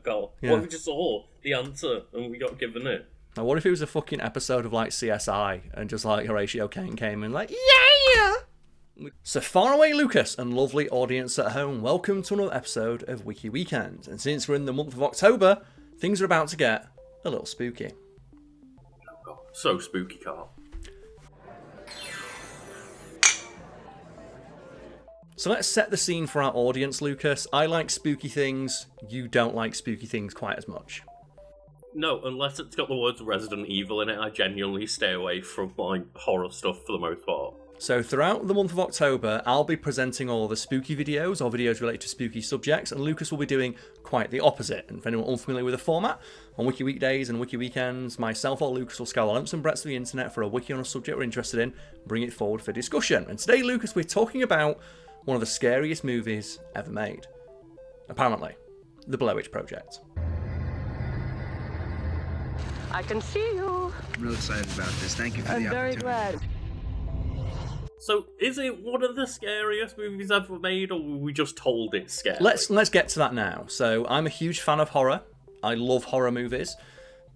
Karl. Yeah. What if we just saw the answer and we got given it? Now, what if it was a fucking episode of, like, CSI, and just, like, Horatio Kane came in, like, yeah! So far away, Lucas, and lovely audience at home, welcome to another episode of Wiki Weekend. And since we're in the month of October, things are about to get a little spooky. Oh, God. So spooky, Karl. So let's set the scene for our audience, Lucas. I like spooky things. You don't like spooky things quite as much. No, unless it's got the words Resident Evil in it, I genuinely stay away from like horror stuff for the most part. So throughout the month of October, I'll be presenting all the spooky videos or videos related to spooky subjects, and Lucas will be doing quite the opposite. And for anyone unfamiliar with the format, on Wiki Weekdays and Wiki Weekends, myself or Lucas will scour lumps and breadths of the internet for a wiki on a subject we're interested in, bring it forward for discussion. And today, Lucas, we're talking about one of the scariest movies ever made. Apparently, the Blair Witch Project. I can see you. I'm real excited about this. Thank you for the opportunity. I'm very glad. So, is it one of the scariest movies ever made, or were we just told it's scary? Let's get to that now. So, I'm a huge fan of horror. I love horror movies.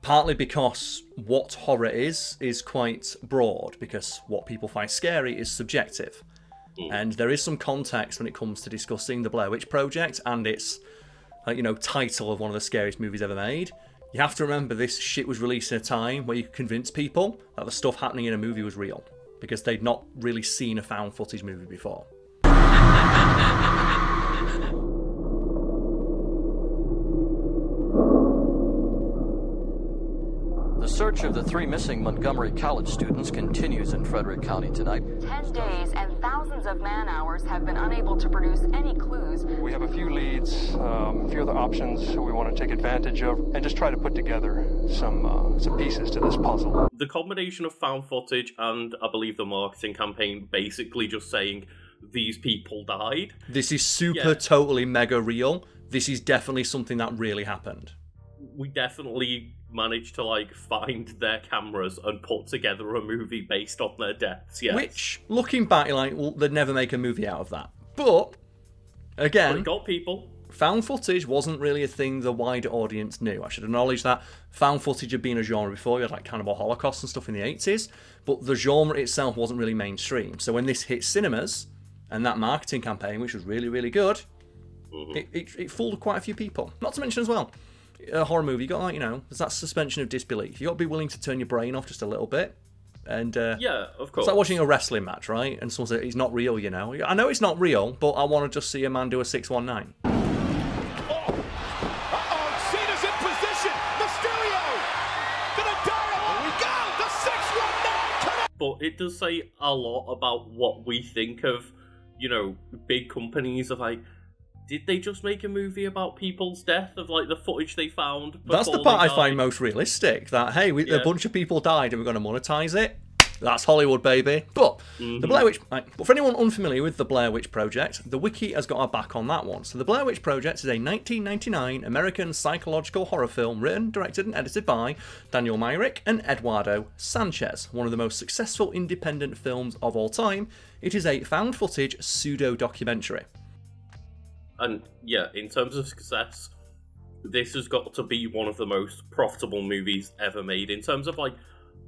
Partly because what horror is quite broad, because what people find scary is subjective. And there is some context when it comes to discussing the Blair Witch Project and its, title of one of the scariest movies ever made. You have to remember this shit was released in a time where you could convince people that the stuff happening in a movie was real, because they'd not really seen a found footage movie before. The search of the 3 missing Montgomery College students continues in Frederick County tonight. 10 days and thousands of man-hours have been unable to produce any clues. We have a few leads, a few other options we want to take advantage of, and just try to put together some pieces to this puzzle. The combination of found footage and, I believe, the marketing campaign basically just saying these people died. This is totally mega real. This is definitely something that really happened. We definitely managed to find their cameras and put together a movie based on their deaths. Yes. Which, looking back, they'd never make a movie out of that. But again, it got people. Found footage wasn't really a thing the wider audience knew. I should acknowledge that found footage had been a genre before. You had Cannibal Holocaust and stuff in the 80s, but the genre itself wasn't really mainstream. So when this hit cinemas and that marketing campaign, which was really, really good, it fooled quite a few people. Not to mention as well, a horror movie, you got there's that suspension of disbelief. You got to be willing to turn your brain off just a little bit. And yeah, of course. It's like watching a wrestling match, right? And someone says it's not real, I know it's not real, but I want to just see a man do a 619. Cena's in position. Mysterio gonna dive. Here we go. The 619. But it does say a lot about what we think of, big companies of did they just make a movie about people's death of the footage they found? That's the part I find most realistic. That a bunch of people died and we're going to monetize it. That's Hollywood, baby. But the Blair Witch. But for anyone unfamiliar with the Blair Witch Project, the Wiki has got our back on that one. So the Blair Witch Project is a 1999 American psychological horror film written, directed, and edited by Daniel Myrick and Eduardo Sanchez. One of the most successful independent films of all time. It is a found footage pseudo documentary. And yeah, in terms of success, this has got to be one of the most profitable movies ever made in terms of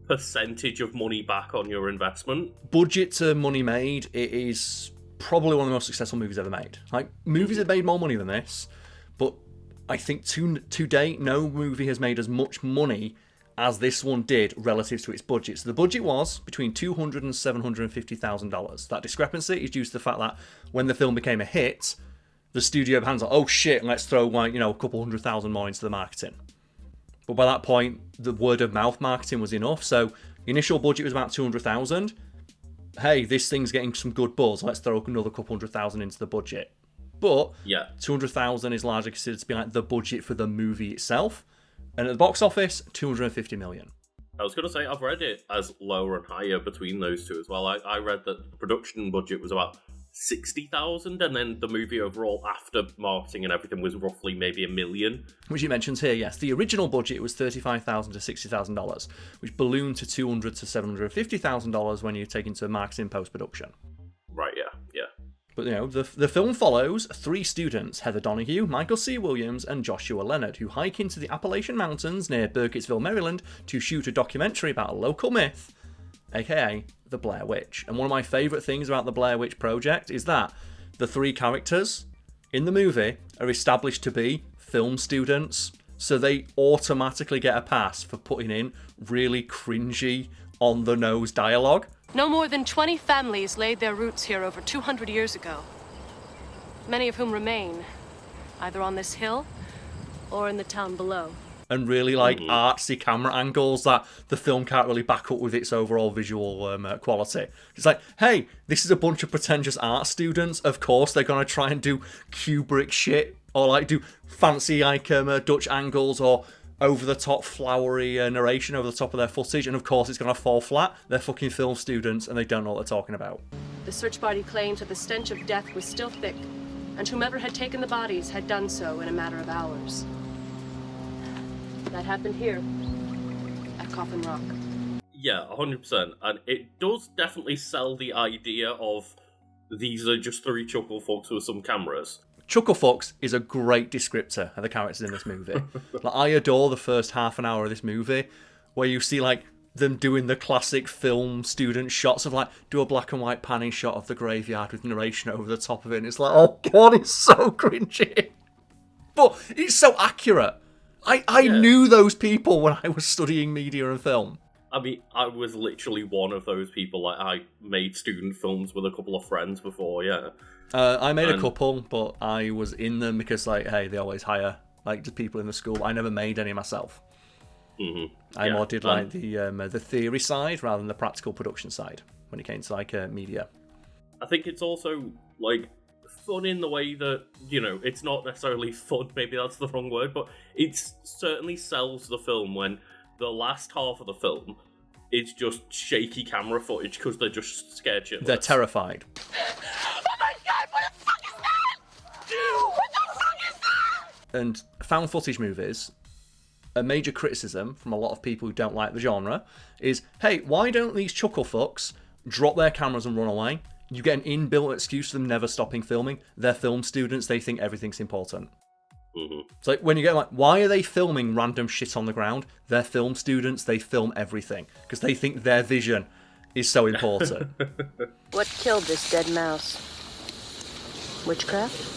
percentage of money back on your investment. Budget to money made, it is probably one of the most successful movies ever made. Movies have made more money than this, but I think to date, no movie has made as much money as this one did relative to its budget. So the budget was between $200,000 and $750,000. That discrepancy is due to the fact that when the film became a hit, the studio hands like, oh shit, let's throw a couple $100,000 more into the marketing. But by that point, the word of mouth marketing was enough. So the initial budget was about $200,000. Hey, this thing's getting some good buzz. Let's throw another couple $100,000 into the budget. But yeah, $200,000 is largely considered to be the budget for the movie itself. And at the box office, $250 million. I was going to say, I've read it as lower and higher between those two as well. I read that the production budget was about $60,000, and then the movie overall after marketing and everything was roughly maybe $1 million. Which he mentions here, yes. The original budget was $35,000 to $60,000, which ballooned to $200,000 to $750,000 when you take into marketing post-production. Right, yeah. But, the film follows 3 students, Heather Donahue, Michael C. Williams, and Joshua Leonard, who hike into the Appalachian Mountains near Burkittsville, Maryland, to shoot a documentary about a local myth, aka the Blair Witch. And one of my favourite things about the Blair Witch Project is that the 3 characters in the movie are established to be film students, so they automatically get a pass for putting in really cringy, on-the-nose dialogue. No more than 20 families laid their roots here over 200 years ago. Many of whom remain, either on this hill or in the town below. And really, artsy camera angles that the film can't really back up with its overall visual quality. It's like, hey, this is a bunch of pretentious art students. Of course, they're going to try and do Kubrick shit, or do fancy Dutch angles, or over-the-top flowery narration over the top of their footage, and of course it's going to fall flat. They're fucking film students and they don't know what they're talking about. The search party claims that the stench of death was still thick, and whomever had taken the bodies had done so in a matter of hours. That happened here, at Coffin Rock. Yeah, 100%. And it does definitely sell the idea of these are just 3 chuckle fucks with some cameras. Chucklefucks is a great descriptor of the characters in this movie. I adore the first half an hour of this movie, where you see them doing the classic film student shots of do a black and white panning shot of the graveyard with narration over the top of it, and it's oh god, it's so cringy. But it's so accurate. I knew those people when I was studying media and film. I mean, I was literally one of those people. I made student films with a couple of friends before, yeah. I made a couple, but I was in them because, hey, they always hire just people in the school. I never made any myself. Mm-hmm. I more did the theory side rather than the practical production side when it came to media. I think it's also fun in the way that it's not necessarily fun. Maybe that's the wrong word, but it certainly sells the film when the last half of the film is just shaky camera footage because they're just scared shitless. They're terrified. And found footage movies, a major criticism from a lot of people who don't like the genre is, hey, why don't these chuckle fucks drop their cameras and run away? You get an inbuilt excuse for them never stopping filming. They're film students, they think everything's important. Mm-hmm. So when you get why are they filming random shit on the ground? They're film students, they film everything because they think their vision is so important. What killed this dead mouse? Witchcraft?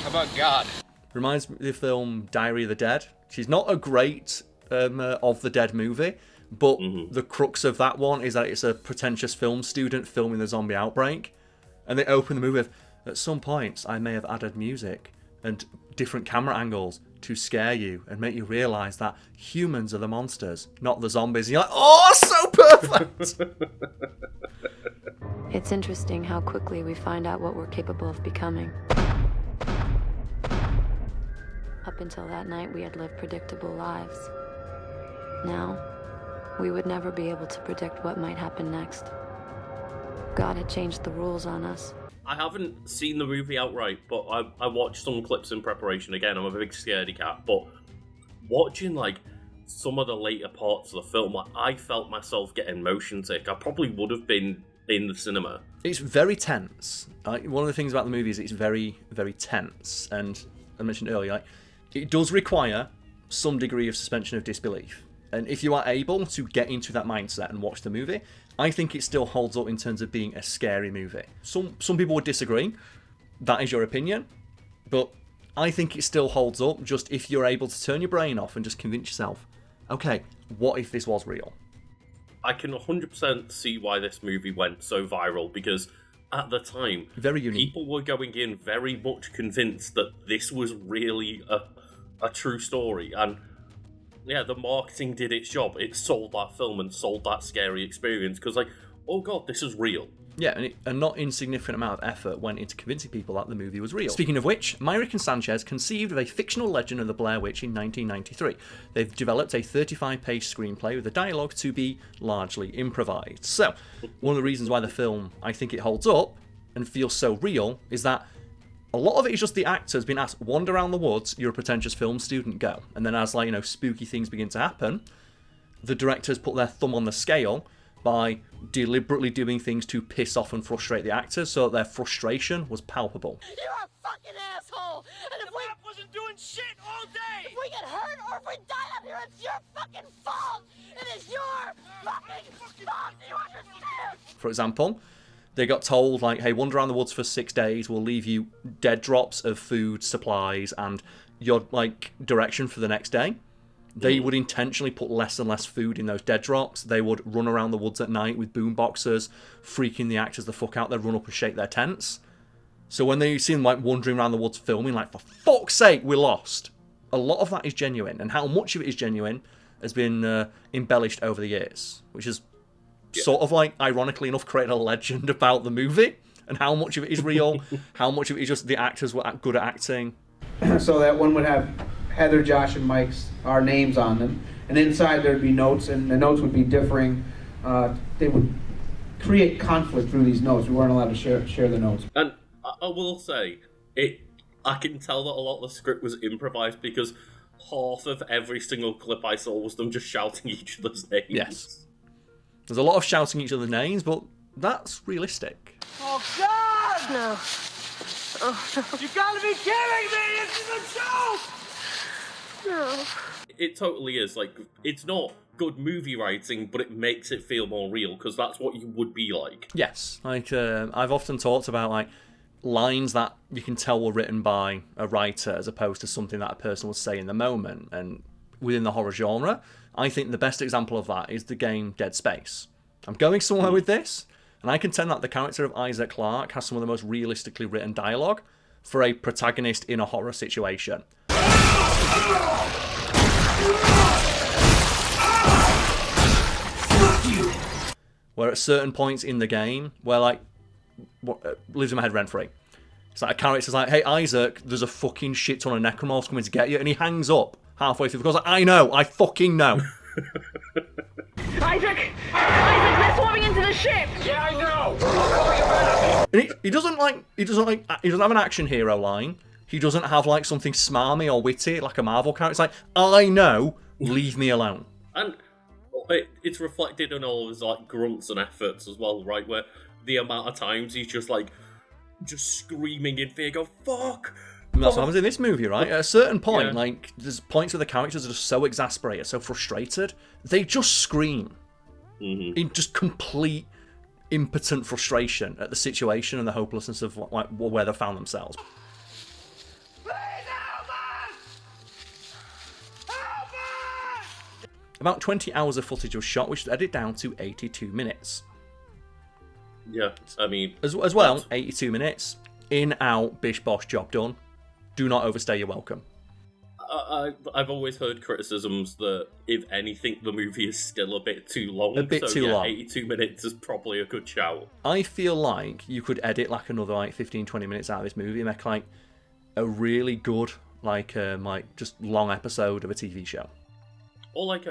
How about God? Reminds me of the film Diary of the Dead. She's not a great of the Dead movie, but the crux of that one is that it's a pretentious film student filming the zombie outbreak. And they open the movie with, at some points I may have added music and different camera angles to scare you and make you realise that humans are the monsters, not the zombies. And you're like, oh, so perfect! It's interesting how quickly we find out what we're capable of becoming. Up until that night, we had lived predictable lives. Now, we would never be able to predict what might happen next. God had changed the rules on us. I haven't seen the movie outright, but I watched some clips in preparation. Again, I'm a big scaredy cat, but watching some of the later parts of the film, I felt myself getting motion sick. I probably would have been in the cinema. It's very tense. One of the things about the movie is it's very, very tense, and I mentioned earlier, it does require some degree of suspension of disbelief. And if you are able to get into that mindset and watch the movie, I think it still holds up in terms of being a scary movie. Some people would disagree. That is your opinion. But I think it still holds up just if you're able to turn your brain off and just convince yourself, okay, what if this was real? I can 100% see why this movie went so viral, because at the time, very unique. People were going in very much convinced that this was really a true story. And yeah, the marketing did its job. It sold that film and sold that scary experience because, oh god, this is real. Yeah, and a not insignificant amount of effort went into convincing people that the movie was real. Speaking of which, Myrick and Sanchez conceived of a fictional legend of the Blair Witch in 1993. They've developed a 35-page screenplay with the dialogue to be largely improvised. So, one of the reasons why the film, I think it holds up and feels so real, is that a lot of it is just the actors being asked, wander around the woods, you're a pretentious film student, go. And then as, spooky things begin to happen, the directors put their thumb on the scale by deliberately doing things to piss off and frustrate the actors so that their frustration was palpable. You're a fucking asshole! And if we wasn't doing shit all day! If we get hurt or if we die out here, it's your fucking fault! It is your fucking fault! Do you understand? For example, they got told, like, hey, wander around the woods for 6 days, we'll leave you dead drops of food, supplies, and your, like, direction for the next day. They would intentionally put less and less food in those dead drops. They would run around the woods at night with boom boxers, freaking the actors the fuck out. They'd run up and shake their tents. So when they see them, like, wandering around the woods filming, like, for fuck's sake, we're lost. A lot of that is genuine, and how much of it is genuine has been embellished over the years, which is sort of, like, ironically enough, created a legend about the movie, and how much of it is real, how much of it is just the actors were good at acting. So that one would have Heather, Josh, and Mike's, our names on them, and inside there'd be notes, and the notes would be differing. They would create conflict through these notes. We weren't allowed to share the notes. And I will say, I can tell that a lot of the script was improvised because half of every single clip I saw was them just shouting each other's names. Yes. There's a lot of shouting each other's names, but that's realistic. Oh, God! No. Oh, no. You gotta be kidding me! This is a joke! No. It totally is. Like, it's not good movie writing, but it makes it feel more real, because that's what you would be like. Yes. Like, I've often talked about, like, lines that you can tell were written by a writer as opposed to something that a person would say in the moment. And within the horror genre, I think the best example of that is the game Dead Space. I'm going somewhere with this, and I contend that the character of Isaac Clarke has some of the most realistically written dialogue for a protagonist in a horror situation. Where at certain points in the game, where, like, lives in my head rent-free. It's like a character's like, hey, Isaac, there's a fucking shit ton of necromorphs coming to get you, and he hangs up halfway through because, like, I fucking know. Isaac, they're swarming into the ship. Yeah, I know. I'll call you back. And he doesn't have an action hero line. He doesn't have, like, something smarmy or witty like a Marvel character. It's like, I know, leave me alone. And it's reflected in all of his, like, grunts and efforts as well, right? Where the amount of times he's just screaming in fear, go, fuck! And that's what happens in this movie, right? At a certain point, like, there's points where the characters are just so exasperated, so frustrated, they just scream. Mm-hmm. In just complete, impotent frustration at the situation and the hopelessness of, like, where they found themselves. About 20 hours of footage was shot, which was edited down to 82 minutes. Yeah, I mean... As well, 82 minutes, in, out, bish, bosh, job done. Do not overstay your welcome. I've always heard criticisms that, if anything, the movie is still a bit too long. A bit too long. 82 minutes is probably a good shout. I feel like you could edit, like, another, like, 15, 20 minutes out of this movie and make, like, a really good, like, just long episode of a TV show. Or like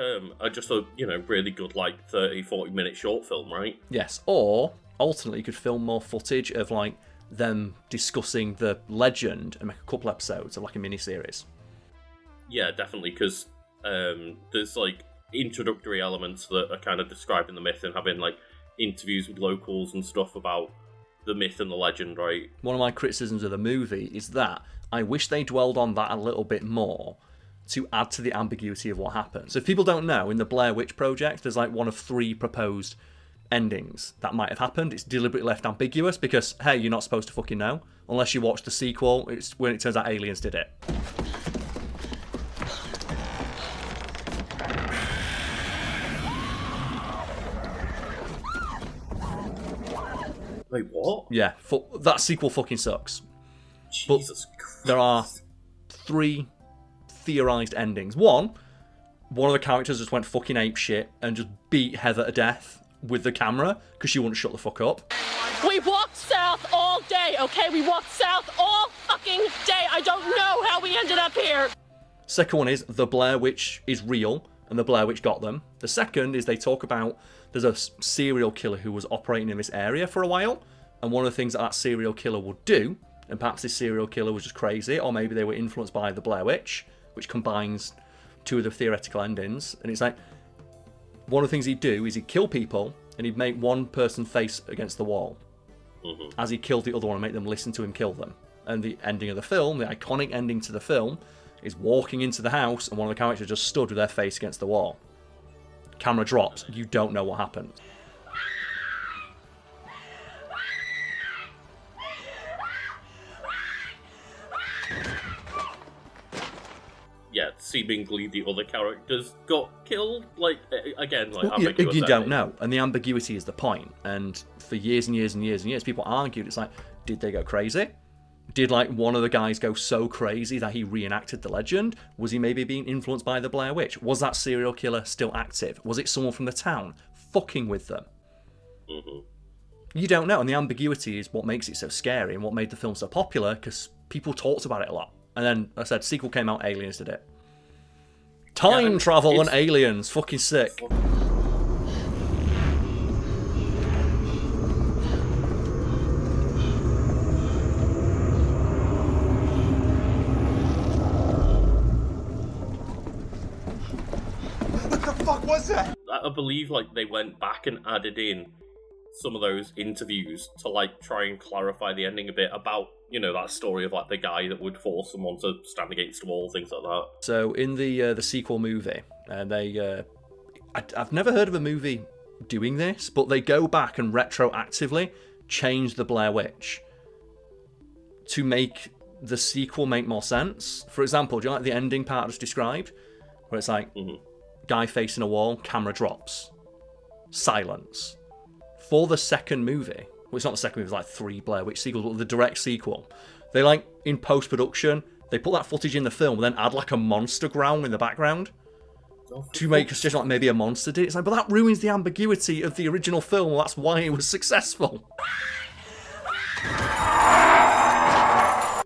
just a, really good, like, 30, 40-minute short film, right? Yes, or, alternately, you could film more footage of, like, them discussing the legend and make a couple episodes of, like, a mini-series. Yeah, definitely, because there's, like, introductory elements that are kind of describing the myth and having, like, interviews with locals and stuff about the myth and the legend, right? One of my criticisms of the movie is that I wish they dwelled on that a little bit more to add to the ambiguity of what happened. So if people don't know, in the Blair Witch Project, there's, like, one of 3 proposed endings that might have happened. It's deliberately left ambiguous because, hey, you're not supposed to fucking know. Unless you watch the sequel, it's when it turns out aliens did it. Wait, what? Yeah, that sequel fucking sucks. Jesus Christ. There are 3 theorized endings. One of the characters just went fucking ape shit and just beat Heather to death with the camera because she wouldn't shut the fuck up. We walked south all day, okay? We walked south all fucking day. I don't know how we ended up here. Second one is the Blair Witch is real and the Blair Witch got them. The second is they talk about there's a serial killer who was operating in this area for a while, and one of the things that serial killer would do, and perhaps this serial killer was just crazy, or maybe they were influenced by the Blair Witch, which combines 2 of the theoretical endings, and it's like, one of the things he'd do is he'd kill people, and he'd make one person face against the wall as he killed the other one and make them listen to him kill them. And the ending of the film, the iconic ending to the film, is walking into the house and one of the characters just stood with their face against the wall. Camera drops, you don't know what happened. Yeah, seemingly the other characters got killed. Like, again, like, well, you don't know, and the ambiguity is the point. And for years and years and years and years, people argued, it's like, did they go crazy? Did, like, one of the guys go so crazy that he reenacted the legend? Was he maybe being influenced by the Blair Witch? Was that serial killer still active? Was it someone from the town fucking with them? You don't know, and the ambiguity is what makes it so scary and what made the film so popular, because people talked about it a lot. And then, like I said, sequel came out, Aliens did it. Time travel and aliens, fucking sick. What the fuck was that? I believe, like, they went back and added in some of those interviews to, like, try and clarify the ending a bit about, you know, that story of, like, the guy that would force someone to stand against a wall, things like that. So in the sequel movie, I've never heard of a movie doing this, but they go back and retroactively change the Blair Witch to make the sequel make more sense. For example, do you like the ending part I just described? Where it's like, guy facing a wall, camera drops, silence. For the second movie, well, it's not the second movie, it's like 3 Blair Witch sequels, but the direct sequel, they, like, in post-production, they put that footage in the film and then add, like, a monster growl in the background to make us just like maybe a monster did. It's like, but that ruins the ambiguity of the original film. That's why it was successful.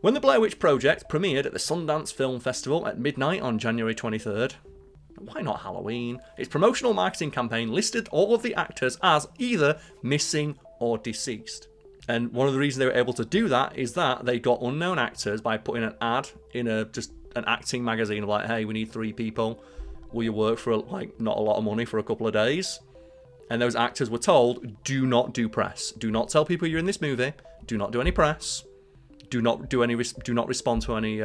When the Blair Witch Project premiered at the Sundance Film Festival at midnight on January 23rd, why not Halloween? Its promotional marketing campaign listed all of the actors as either missing or deceased. And one of the reasons they were able to do that is that they got unknown actors by putting an ad in just an acting magazine of like, hey, we need 3 people. Will you work for, like, not a lot of money for a couple of days? And those actors were told, do not do press. Do not tell people you're in this movie. Do not do any press. Do not respond to any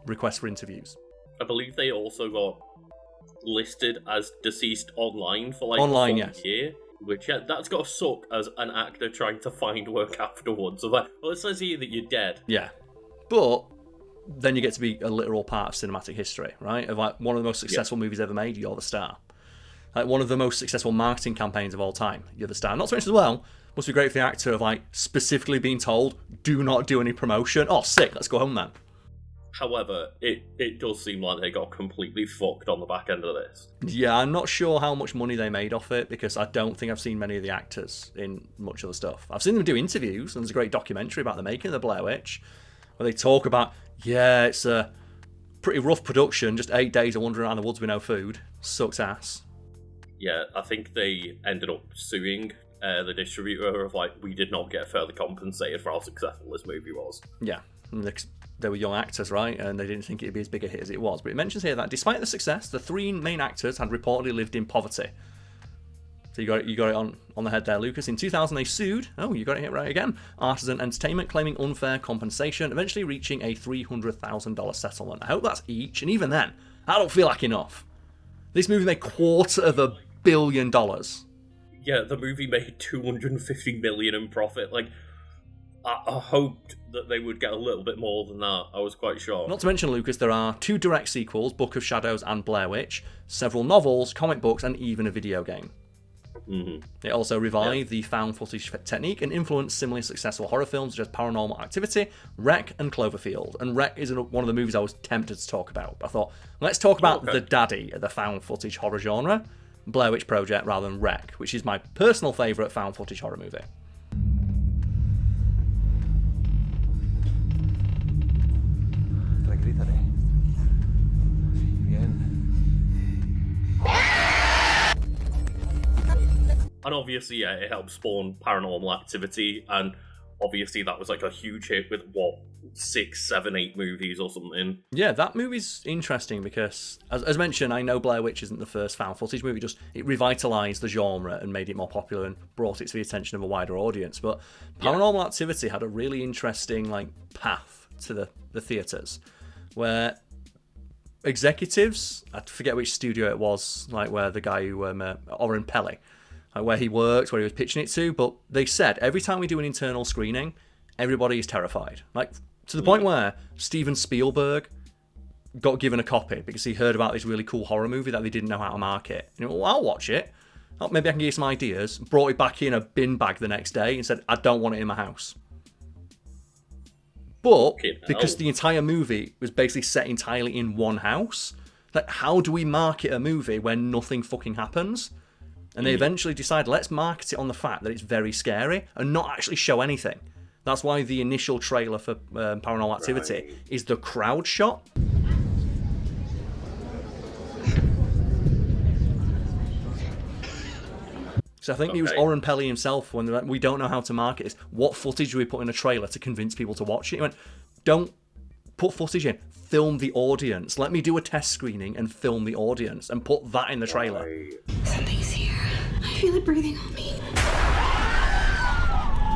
requests for interviews. I believe they also got listed as deceased online for, like, online, a year. Which, yeah, that's got to suck as an actor trying to find work afterwards. So, like, well, it says here that you're dead. Yeah. But then you get to be a literal part of cinematic history, right? Of, like, one of the most successful movies ever made, you're the star. Like, one of the most successful marketing campaigns of all time, you're the star. Not to mention as well, must be great for the actor of, like, specifically being told, do not do any promotion. Oh, sick, let's go home then. However, it does seem like they got completely fucked on the back end of this. Yeah, I'm not sure how much money they made off it, because I don't think I've seen many of the actors in much of the stuff. I've seen them do interviews, and there's a great documentary about the making of the Blair Witch, where they talk about, yeah, it's a pretty rough production, just 8 days of wandering around the woods with no food. Sucks ass. Yeah, I think they ended up suing the distributor of, like, we did not get further compensated for how successful this movie was. Yeah, they were young actors, right? And they didn't think it'd be as big a hit as it was. But it mentions here that despite the success, the 3 main actors had reportedly lived in poverty. So you got it on the head there, Lucas. In 2000, they sued, oh, you got it right again, Artisan Entertainment, claiming unfair compensation, eventually reaching a $300,000 settlement. I hope that's each, and even then, I don't feel like enough. This movie made $250 million. Yeah, the movie made $250 million in profit. Like, I hoped that they would get a little bit more than that. I was quite shocked. Not to mention, Lucas, there are 2 direct sequels, Book of Shadows and Blair Witch, several novels, comic books, and even a video game. It also revived the found footage technique and influenced similarly successful horror films such as Paranormal Activity, Wreck, and Cloverfield. And Wreck is one of the movies I was tempted to talk about. I thought, let's talk about the daddy of the found footage horror genre, Blair Witch Project, rather than Wreck, which is my personal favourite found footage horror movie. Tranquilízate. Bien. And obviously, yeah, it helped spawn Paranormal Activity, and obviously that was like a huge hit with, what, 6, 7, 8 movies or something. Yeah, that movie's interesting because, as mentioned, I know Blair Witch isn't the first found footage movie, just it revitalised the genre and made it more popular and brought it to the attention of a wider audience. But Paranormal Activity had a really interesting like path to the theatres, where executives, I forget which studio it was, like where the guy who, Oren Peli, like where he worked, where he was pitching it to, but they said every time we do an internal screening, everybody is terrified. Like, to the point where Steven Spielberg got given a copy because he heard about this really cool horror movie that they didn't know how to market. And he went, well, I'll watch it. Oh, maybe I can give you some ideas. Brought it back in a bin bag the next day and said, I don't want it in my house. But because the entire movie was basically set entirely in one house, like, how do we market a movie when nothing fucking happens? And they eventually decided, let's market it on the fact that it's very scary and not actually show anything. That's why the initial trailer for Paranormal Activity is the crowd shot. So I think it was Oren Peli himself when they were like, we don't know how to market this. What footage do we put in a trailer to convince people to watch it? He went, don't put footage in. Film the audience. Let me do a test screening and film the audience and put that in the trailer. Something's here. I feel it breathing on me.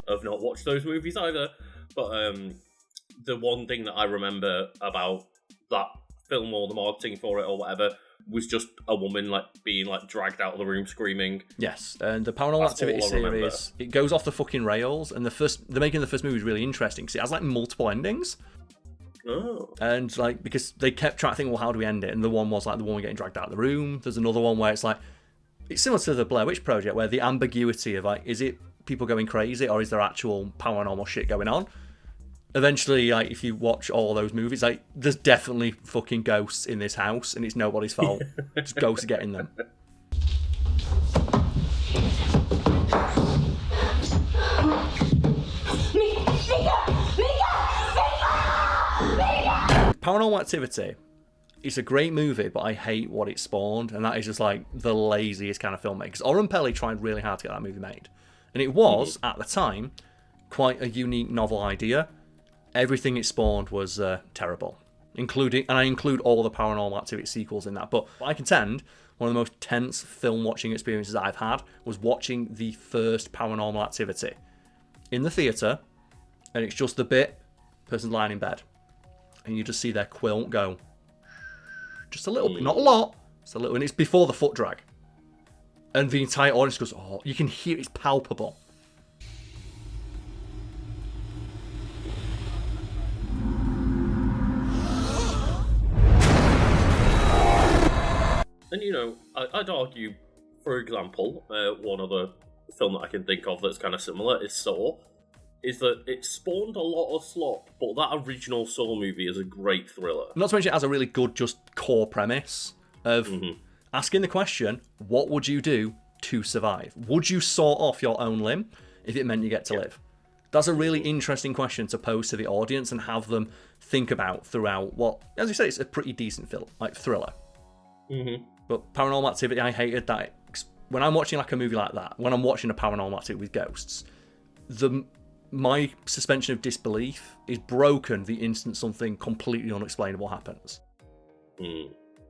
I've not watched those movies either, but the one thing that I remember about that film or the marketing for it or whatever was just a woman like being like dragged out of the room screaming. Yes, and the Paranormal Activity series, it goes off the fucking rails, and the making of the first movie is really interesting because it has like multiple endings. Oh. And like, because they kept trying to think, well, how do we end it? And the one was like the woman getting dragged out of the room. There's another one where it's like, it's similar to the Blair Witch Project, where the ambiguity of like, is it people going crazy or is there actual paranormal shit going on? Eventually, like, if you watch all those movies, like, there's definitely fucking ghosts in this house and it's nobody's fault. Just ghosts getting them. Paranormal Activity, it's a great movie, but I hate what it spawned, and that is just like the laziest kind of filmmaking. Because Oren Peli tried really hard to get that movie made, and it was at the time quite a unique, novel idea. Everything it spawned was terrible, and I include all the Paranormal Activity sequels in that. But I contend one of the most tense film watching experiences I've had was watching the first Paranormal Activity in the theatre, and it's just the bit person's lying in bed, and you just see their quilt go just a little bit, not a lot, just a little, and it's before the foot drag, and the entire audience goes, oh, you can hear it's palpable. And you know, I'd argue, for example, one other film that I can think of that's kind of similar is Saw, is that it spawned a lot of slop, but that original Saw movie is a great thriller. Not to mention it has a really good just core premise of asking the question, what would you do to survive? Would you saw off your own limb if it meant you get to live? That's a really interesting question to pose to the audience and have them think about throughout what, as you say, it's a pretty decent film, like thriller. But Paranormal Activity, I hated that. When I'm watching like a movie like that, when I'm watching a Paranormal Activity with ghosts, my suspension of disbelief is broken the instant something completely unexplainable happens.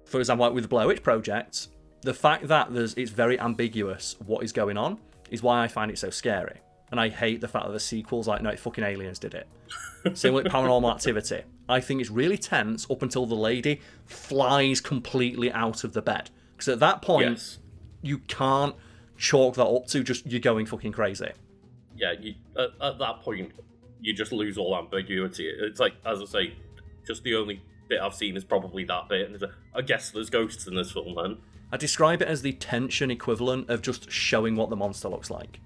For example, like with the Blair Witch Project, the fact that it's very ambiguous what is going on is why I find it so scary. And I hate the fact that the sequel's like, no, fucking aliens did it. Same with Paranormal Activity. I think it's really tense up until the lady flies completely out of the bed. Because at that point, you can't chalk that up to just you're going fucking crazy. Yeah, at that point, you just lose all ambiguity. It's like, as I say, just the only bit I've seen is probably that bit. And I guess there's ghosts in this film then. I describe it as the tension equivalent of just showing what the monster looks like.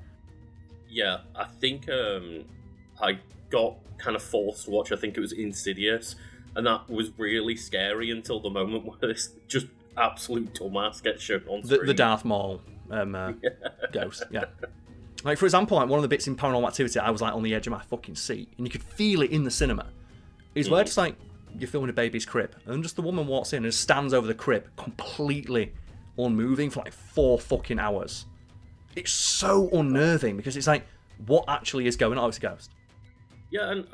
Yeah, I think I got kind of forced to watch, I think it was Insidious, and that was really scary until the moment where this just absolute dumbass gets shown on screen. The Darth Maul ghost, yeah. Like, for example, like one of the bits in Paranormal Activity, I was like on the edge of my fucking seat, and you could feel it in the cinema, is where just like, you're filming a baby's crib, and just the woman walks in and stands over the crib, completely unmoving for like 4 fucking hours. It's so unnerving because it's like, what actually is going on? Oh, it's a ghost. Yeah, and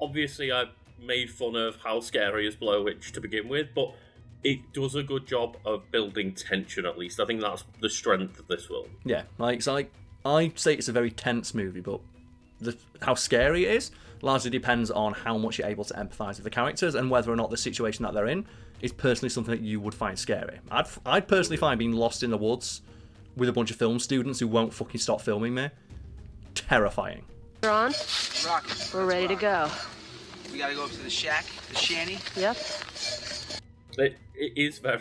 obviously I made fun of how scary is Blair Witch to begin with, but it does a good job of building tension, at least. I think that's the strength of this film. Yeah, I say it's a very tense movie, but how scary it is largely depends on how much you're able to empathise with the characters and whether or not the situation that they're in is personally something that you would find scary. I'd personally find being lost in the woods with a bunch of film students who won't fucking stop filming me terrifying. You're on? Rockin'. We're ready to go. We gotta go up to the shack, the shanty. Yep. It is very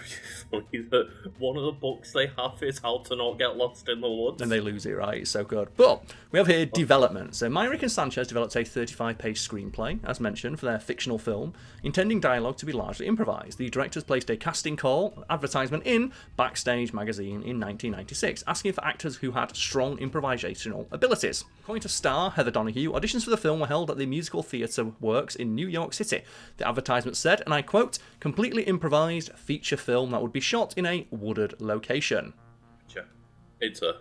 funny that one of the books they have is how to not get lost in the woods. And they lose it, right? It's so good. But we have here development. So Myrick and Sanchez developed a 35-page screenplay, as mentioned, for their fictional film, intending dialogue to be largely improvised. The directors placed a casting call advertisement in Backstage magazine in 1996, asking for actors who had strong improvisational abilities. According to star Heather Donahue, auditions for the film were held at the Musical Theatre Works in New York City. The advertisement said, and I quote, completely improvised feature film that would be shot in a wooded location. Yeah, it's a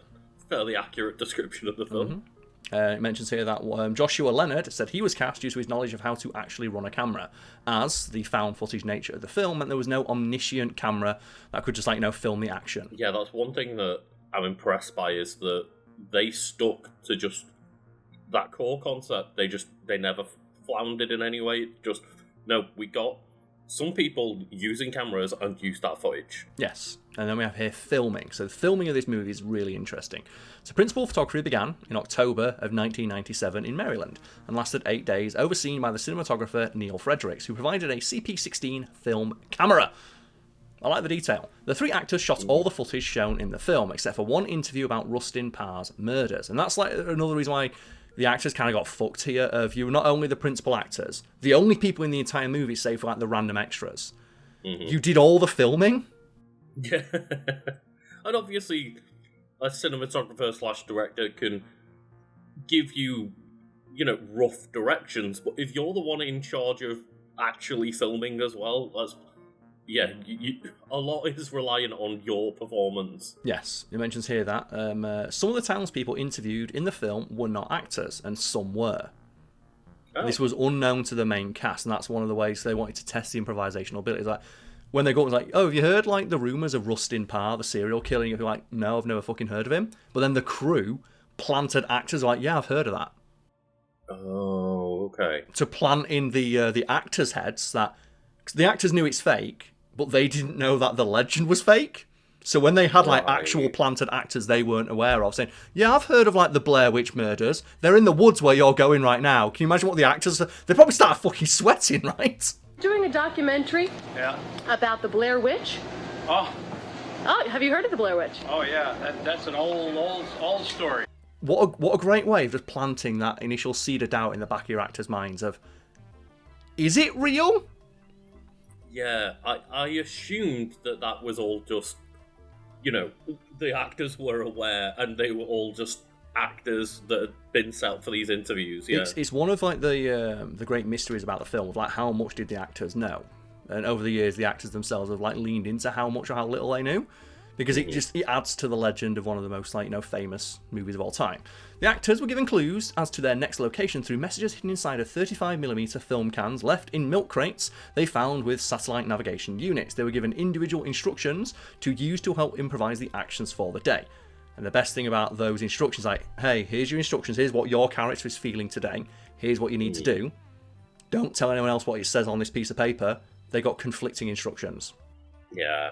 fairly accurate description of the film. It mentions here that Joshua Leonard said he was cast due to his knowledge of how to actually run a camera, as the found footage nature of the film meant there was no omniscient camera that could just, film the action. Yeah, that's one thing that I'm impressed by, is that they stuck to just that core concept. They never floundered in any way. Just, no, we got some people using cameras and used that footage. Yes, and then we have here filming. So the filming of this movie is really interesting. So principal photography began in October of 1997 in Maryland and lasted 8 days, overseen by the cinematographer Neil Fredericks, who provided a CP16 film camera. I like the detail. The three actors shot all the footage shown in the film, except for one interview about Rustin Parr's murders. And that's another reason why the actors kind of got fucked here. Of you, not only the principal actors, the only people in the entire movie, save for the random extras. You did all the filming? Yeah. And obviously, a cinematographer / director can give you, rough directions, but if you're the one in charge of actually filming as well, a lot is reliant on your performance. Yes, it mentions here that some of the townspeople interviewed in the film were not actors, and some were. Oh. This was unknown to the main cast, and that's one of the ways they wanted to test the improvisational abilities. Like, when they go, it's like, oh, have you heard, the rumours of Rustin Parr, the serial killer? And you're like, no, I've never fucking heard of him. But then the crew planted actors like, yeah, I've heard of that. Oh, okay. To plant in the actors' heads that the actors knew it's fake, but they didn't know that the legend was fake. So when they had actual planted actors they weren't aware of, saying, yeah, I've heard of the Blair Witch murders. They're in the woods where you're going right now. Can you imagine what the actors... They probably start fucking sweating, right? Doing a documentary about the Blair Witch. Oh, have you heard of the Blair Witch? Oh yeah, that's an old story. What a great way of just planting that initial seed of doubt in the back of your actors' minds of, is it real? Yeah, I assumed that was all just, the actors were aware and they were all just actors that had been set up for these interviews. Yeah, it's one of the great mysteries about the film of how much did the actors know, and over the years the actors themselves have leaned into how much or how little they knew, because it adds to the legend of one of the most famous movies of all time. The actors were given clues as to their next location through messages hidden inside of 35mm film cans left in milk crates they found with satellite navigation units. They were given individual instructions to use to help improvise the actions for the day. And the best thing about those instructions, hey, here's your instructions, here's what your character is feeling today, here's what you need to do. Don't tell anyone else what it says on this piece of paper. They got conflicting instructions. Yeah.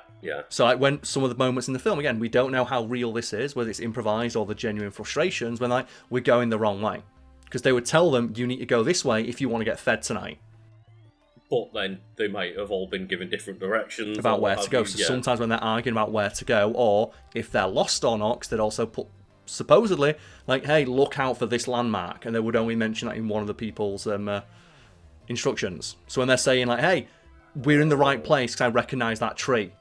So when some of the moments in the film, again, we don't know how real this is, whether it's improvised or the genuine frustrations, when we're going the wrong way. Because they would tell them, you need to go this way if you want to get fed tonight. But then they might have all been given different directions. About where to go. So sometimes when they're arguing about where to go, or if they're lost or not, because they'd also put, supposedly, hey, look out for this landmark. And they would only mention that in one of the people's instructions. So when they're saying, hey, we're in the right place because I recognise that tree.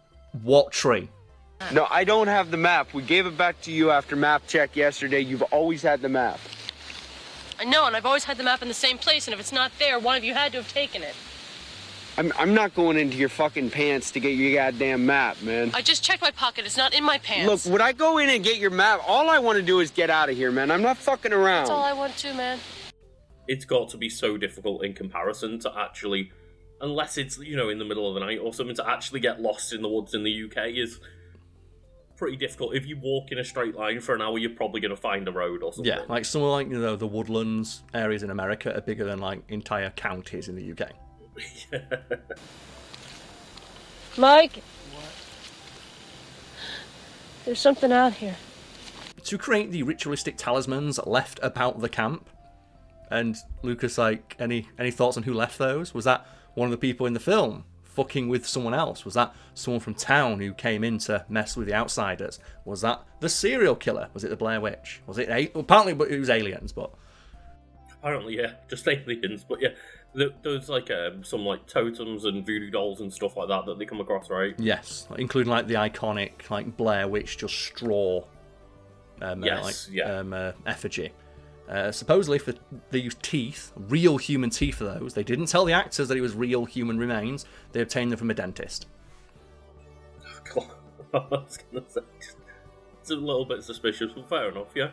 What tree? No, I don't have the map. We gave it back to you after map check yesterday. You've always had the map. I know, and I've always had the map in the same place, and if it's not there, one of you had to have taken it. I'm not going into your fucking pants to get your goddamn map, man. I just checked my pocket. It's not in my pants. Look, would I go in and get your map? All I want to do is get out of here, man. I'm not fucking around. That's all I want to, man. it's got to be so difficult in comparison to actually, unless it's, you know, in the middle of the night or something, to actually get lost in the woods in the UK is pretty difficult. If you walk in a straight line for an hour, you're probably going to find a road or something. Yeah, like somewhere like, you know, the woodlands areas in America are bigger than like entire counties in the UK. Mike? What? There's something out here. To create the ritualistic talismans left about the camp, and Lucas, like, any thoughts on who left those? Was that one of the people in the film fucking with someone else? Was that someone from town who came in to mess with the outsiders? Was that the serial killer? Was it the Blair Witch? Was it apparently it was aliens, but apparently, yeah, just aliens. But yeah, there's like some like totems and voodoo dolls and stuff like that they come across, right? Yes, including like the iconic like Blair Witch just straw effigy. Supposedly, for they used teeth, real human teeth for those. They didn't tell the actors that it was real human remains. They obtained them from a dentist. I was gonna say, it's a little bit suspicious, but fair enough, yeah.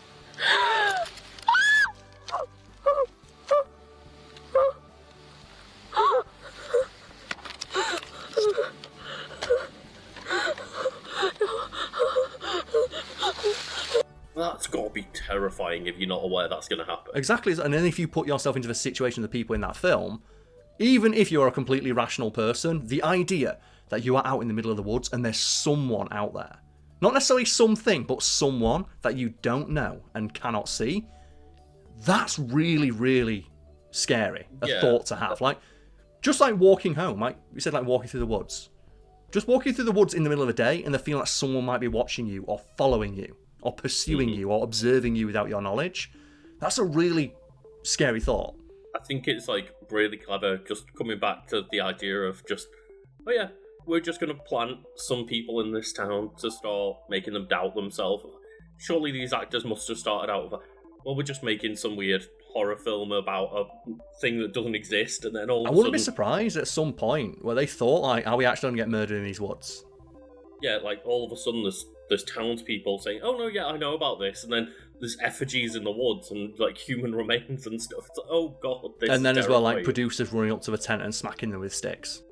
That's got to be terrifying if you're not aware that's going to happen. Exactly, and then if you put yourself into the situation of the people in that film, even if you're a completely rational person, the idea that you are out in the middle of the woods and there's someone out there, not necessarily something, but someone that you don't know and cannot see, that's really, really scary, thought to have. Like, just like walking home, like you said, like walking through the woods. Just walking through the woods in the middle of the day and the feeling that someone might be watching you or following you, or pursuing you, or observing you without your knowledge. That's a really scary thought. I think it's like really clever, just coming back to the idea of just, oh yeah, we're just going to plant some people in this town to start making them doubt themselves. Surely these actors must have started out with, well, we're just making some weird horror film about a thing that doesn't exist, and then all of a sudden... I wouldn't be surprised at some point where they thought, like, are we actually going to get murdered in these woods? Yeah, like, all of a sudden there's townspeople saying, oh no, yeah, I know about this, and then there's effigies in the woods and like human remains and stuff. It's like, oh god, this and then is as well, like producers running up to the tent and smacking them with sticks.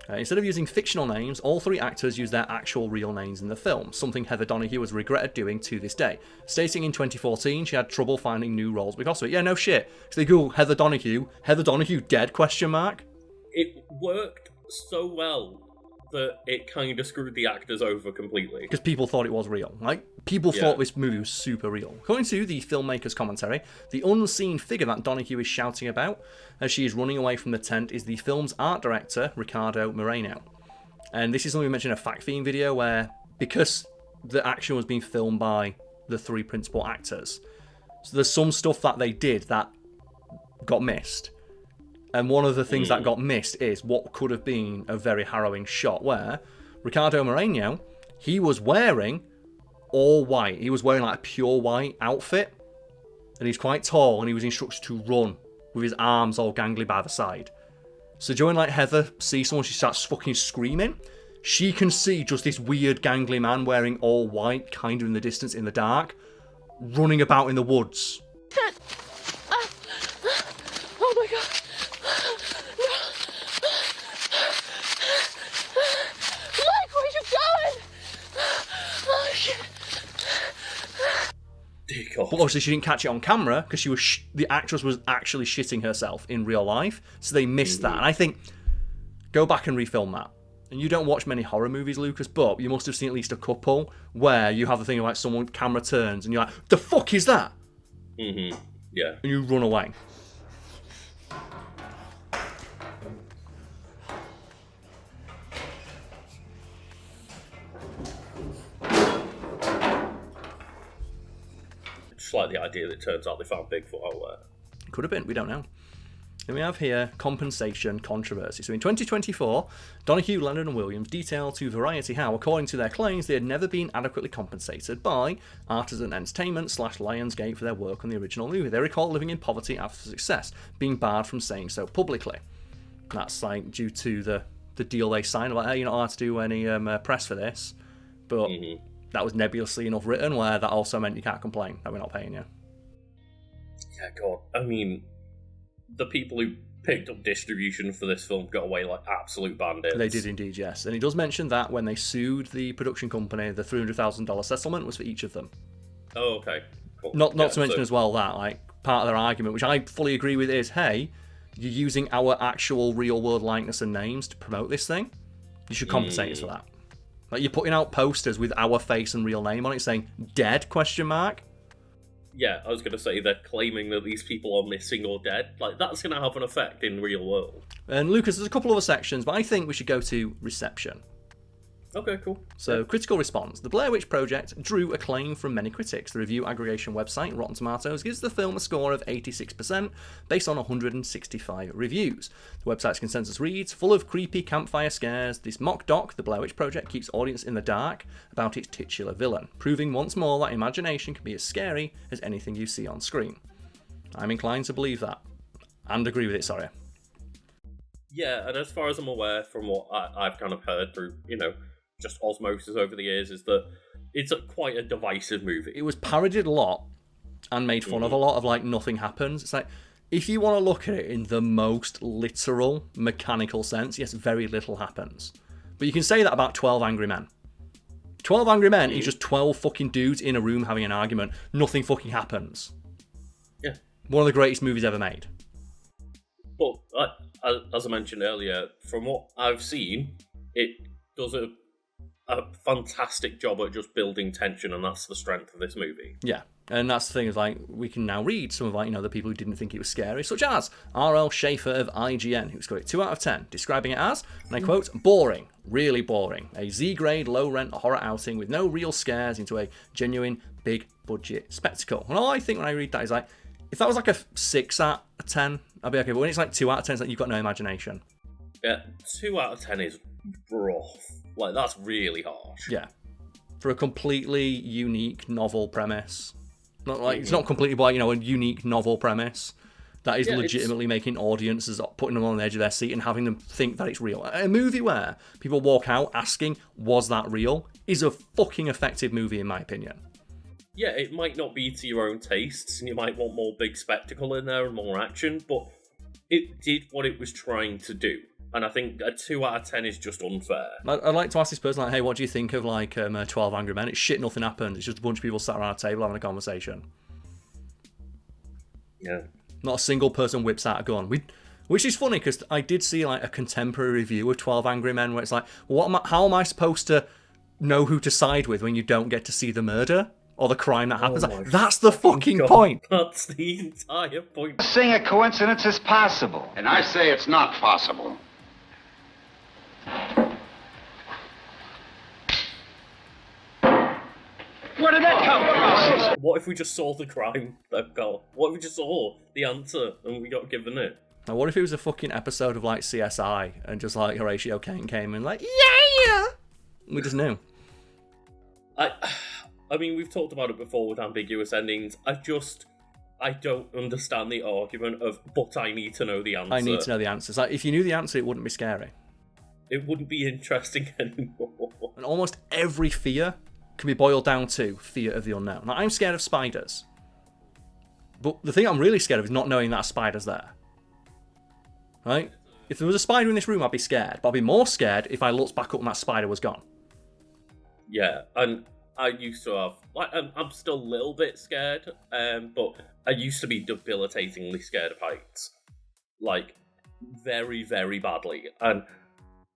Instead of using fictional names, all three actors use their actual real names in the film, something Heather Donahue has regretted doing to this day, stating in 2014 she had trouble finding new roles because of it. Yeah, no shit. So they Google Heather Donahue dead, question mark? It worked so well that it kind of screwed the actors over completely. Because people thought it was real. Like, people thought this movie was super real. According to the filmmaker's commentary, the unseen figure that Donahue is shouting about as she is running away from the tent is the film's art director, Ricardo Moreno. And this is something we mentioned in a fact theme video where, because the action was being filmed by the three principal actors, so there's some stuff that they did that got missed. And one of the things that got missed is what could have been a very harrowing shot where Ricardo Moreno, he was wearing all white. He was wearing like a pure white outfit. And he's quite tall and he was instructed to run with his arms all gangly by the side. So during like Heather sees someone, she starts fucking screaming. She can see just this weird gangly man wearing all white, kind of in the distance in the dark, running about in the woods. Oh my god. But obviously she didn't catch it on camera because she was the actress was actually shitting herself in real life, so they missed that. And I think, go back and refilm that. And you don't watch many horror movies, Lucas, but you must have seen at least a couple where you have the thing like someone camera turns and you're like, the fuck is that? Yeah. And you run away. Just like the idea that it turns out they found Bigfoot out there. Could have been, we don't know. Then we have here compensation controversy. So in 2024, Donahue, Lennon and Williams detailed to Variety how, according to their claims, they had never been adequately compensated by Artisan Entertainment / Lionsgate for their work on the original movie. They recall living in poverty after success, being barred from saying so publicly. That's like due to the deal they signed, like, hey, you're not allowed to do any press for this. But that was nebulously enough written where that also meant you can't complain that we're not paying you. Yeah, God. I mean, the people who picked up distribution for this film got away like absolute bandits. They did indeed, yes. And he does mention that when they sued the production company, the $300,000 settlement was for each of them. Oh, okay. Cool. Not to mention as well that, like, part of their argument, which I fully agree with, is, hey, you're using our actual real-world likeness and names to promote this thing. You should compensate us for that. Like, you're putting out posters with our face and real name on it saying, dead, question mark? Yeah, I was going to say they're claiming that these people are missing or dead. Like, that's going to have an effect in real world. And Lucas, there's a couple other sections, but I think we should go to reception. Okay, cool. So, critical response. The Blair Witch Project drew acclaim from many critics. The review aggregation website, Rotten Tomatoes, gives the film a score of 86% based on 165 reviews. The website's consensus reads, full of creepy campfire scares, this mock doc, The Blair Witch Project, keeps audience in the dark about its titular villain, proving once more that imagination can be as scary as anything you see on screen. I'm inclined to believe that. And agree with it, sorry. Yeah, and as far as I'm aware from what I've kind of heard through, just osmosis over the years, is that it's quite a divisive movie. It was parodied a lot and made fun of a lot of, like, nothing happens. It's like, if you want to look at it in the most literal, mechanical sense, yes, very little happens. But you can say that about 12 Angry Men. 12 Angry Men is just 12 fucking dudes in a room having an argument. Nothing fucking happens. Yeah. One of the greatest movies ever made. But, as I mentioned earlier, from what I've seen, it does a fantastic job at just building tension, and that's the strength of this movie. Yeah, and that's the thing, is like, we can now read some of, like, the people who didn't think it was scary, such as R.L. Schaefer of IGN, who scored it 2 out of 10, describing it as, and I quote, boring, really boring, a Z-grade, low-rent horror outing with no real scares into a genuine, big-budget spectacle. And all I think when I read that is, like, if that was like a 6 out of 10, I'd be okay, but when it's like 2 out of 10, it's like you've got no imagination. Yeah, 2 out of 10 is rough. Like, that's really harsh. Yeah. For a completely unique novel premise. Not like, it's not completely, but, a unique novel premise that is legitimately making audiences, putting them on the edge of their seat and having them think that it's real. A movie where people walk out asking, was that real, is a fucking effective movie, in my opinion. Yeah, it might not be to your own tastes, and you might want more big spectacle in there and more action, but it did what it was trying to do. And I think a 2 out of 10 is just unfair. I'd like to ask this person, like, hey, what do you think of, like, 12 Angry Men? It's shit, nothing happened. It's just a bunch of people sat around a table having a conversation. Yeah. Not a single person whips out a gun. Which is funny, because I did see, like, a contemporary review of 12 Angry Men where it's like, how am I supposed to know who to side with when you don't get to see the murder or the crime that happens? That's the fucking point. That's the entire point. Saying a coincidence is possible. And I say it's not possible. Where did that come from? What if we just saw the crime, Karl? What if we just saw the answer and we got given it? Now, what if it was a fucking episode of, like, CSI and just, like, Horatio Caine came in, like, yeah! We just knew. I mean, we've talked about it before with ambiguous endings. I don't understand the argument of, but I need to know the answer. I need to know the answer. It's like, if you knew the answer, it wouldn't be scary. It wouldn't be interesting anymore. And almost every fear can be boiled down to fear of the unknown. Now, I'm scared of spiders. But the thing I'm really scared of is not knowing that a spider's there. Right? If there was a spider in this room, I'd be scared. But I'd be more scared if I looked back up and that spider was gone. Yeah, and I used to have... Like, I'm still a little bit scared, but I used to be debilitatingly scared of heights. Like, very, very badly. And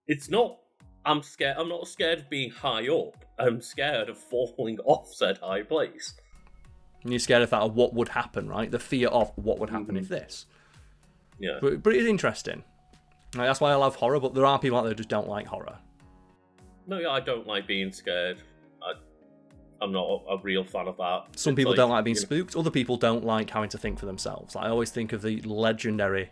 it's not... I'm not scared of being high up. I'm scared of falling off said high place. And you're scared of that, of what would happen, right? The fear of what would happen if this. Yeah. But it is interesting. Like, that's why I love horror, but there are people out there who just don't like horror. No, yeah, I don't like being scared. I'm not a real fan of that. Some people don't like being spooked. Other people don't like having to think for themselves. Like, I always think of the legendary